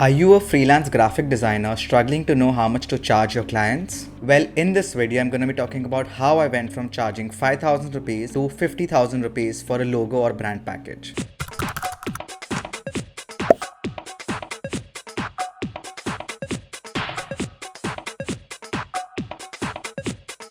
Are you a freelance graphic designer struggling to know how much to charge your clients? Well, in this video, I'm going to be talking about how I went from charging 5,000 rupees to 50,000 rupees for a logo or brand package.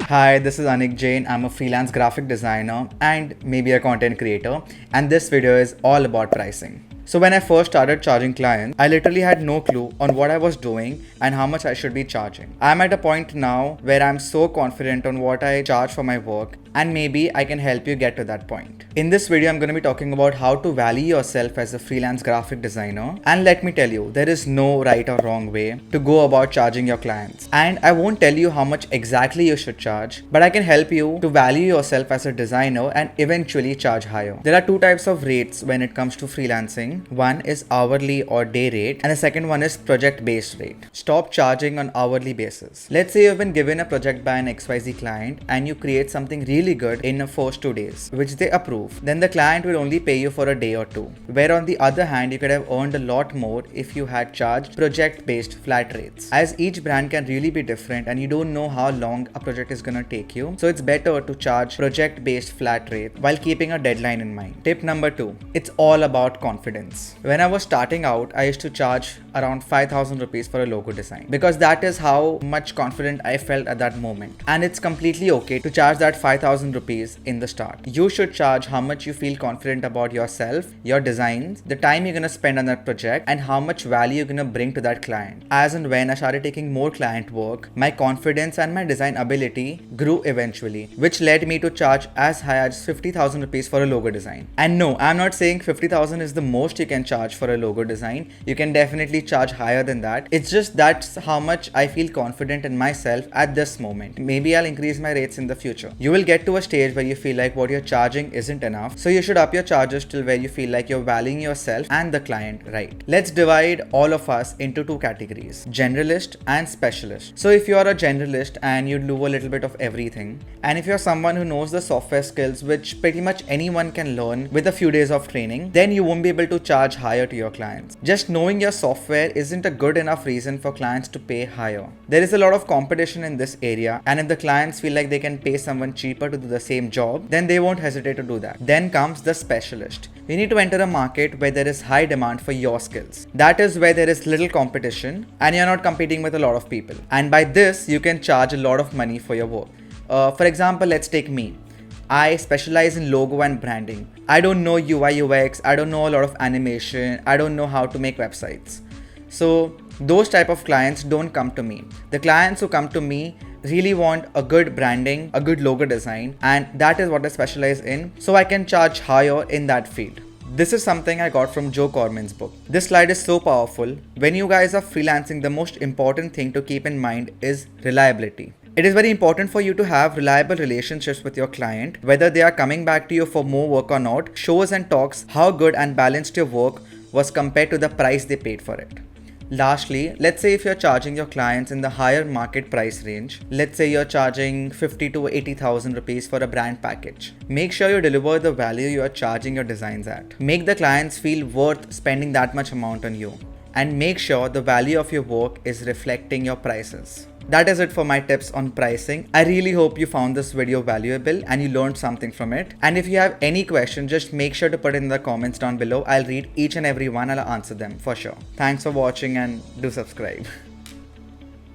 Hi, this is Anik Jain. I'm a freelance graphic designer and maybe a content creator, and this video is all about pricing. So when I first started charging clients, I literally had no clue on what I was doing and how much I should be charging. I'm at a point now where I'm so confident on what I charge for my work, and maybe I can help you get to that point. In this video, I'm going to be talking about how to value yourself as a freelance graphic designer. And let me tell you, there is no right or wrong way to go about charging your clients. And I won't tell you how much exactly you should charge, but I can help you to value yourself as a designer and eventually charge higher. There are two types of rates when it comes to freelancing. One is hourly or day rate, and the second one is project-based rate. Stop charging on hourly basis. Let's say you've been given a project by an XYZ client and you create something really good in the first 2 days, which they approve. Then the client will only pay you for a day or two. Where on the other hand, you could have earned a lot more if you had charged project-based flat rates. As each brand can really be different and you don't know how long a project is gonna take you, so it's better to charge project-based flat rate while keeping a deadline in mind. Tip number 2, it's all about confidence. When I was starting out, I used to charge around 5,000 rupees for a logo design because that is how much confident I felt at that moment. And it's completely okay to charge that 5,000 rupees in the start. You should charge how much you feel confident about yourself, your designs, the time you're gonna spend on that project, and how much value you're gonna bring to that client. As and when I started taking more client work, my confidence and my design ability grew eventually, which led me to charge as high as 50,000 rupees for a logo design. And no, I'm not saying 50,000 is the most you can charge for a logo design. You can definitely charge higher than that. It's just that's how much I feel confident in myself at this moment. Maybe I'll increase my rates in the future. You will get to a stage where you feel like what you're charging isn't enough, so you should up your charges till where you feel like you're valuing yourself and the client right. Let's divide all of us into two categories: generalist and specialist. So if you're a generalist and you do a little bit of everything, and if you're someone who knows the software skills which pretty much anyone can learn with a few days of training, then you won't be able to charge higher to your clients. Just knowing your software isn't a good enough reason for clients to pay higher. There is a lot of competition in this area, and if the clients feel like they can pay someone cheaper to do the same job, then they won't hesitate to do that. Then comes the specialist. You need to enter a market where there is high demand for your skills. That is where there is little competition and you're not competing with a lot of people. And by this, you can charge a lot of money for your work. For example, let's take me. I specialize in logo and branding. I don't know UI UX, I don't know a lot of animation, I don't know how to make websites. So those type of clients don't come to me. The clients who come to me really want a good branding, a good logo design, and that is what I specialize in, so I can charge higher in that field. This is something I got from Joe Corman's book. This slide is so powerful. When you guys are freelancing, the most important thing to keep in mind is reliability. It is very important for you to have reliable relationships with your client. Whether they are coming back to you for more work or not, shows and talks how good and balanced your work was compared to the price they paid for it. Lastly, let's say if you're charging your clients in the higher market price range, let's say you're charging 50 to 80,000 rupees for a brand package. Make sure you deliver the value you are charging your designs at. Make the clients feel worth spending that much amount on you. And make sure the value of your work is reflecting your prices. That is it for my tips on pricing. I really hope you found this video valuable and you learned something from it. And if you have any questions, just make sure to put it in the comments down below. I'll read each and every one and I'll answer them for sure. Thanks for watching and do subscribe.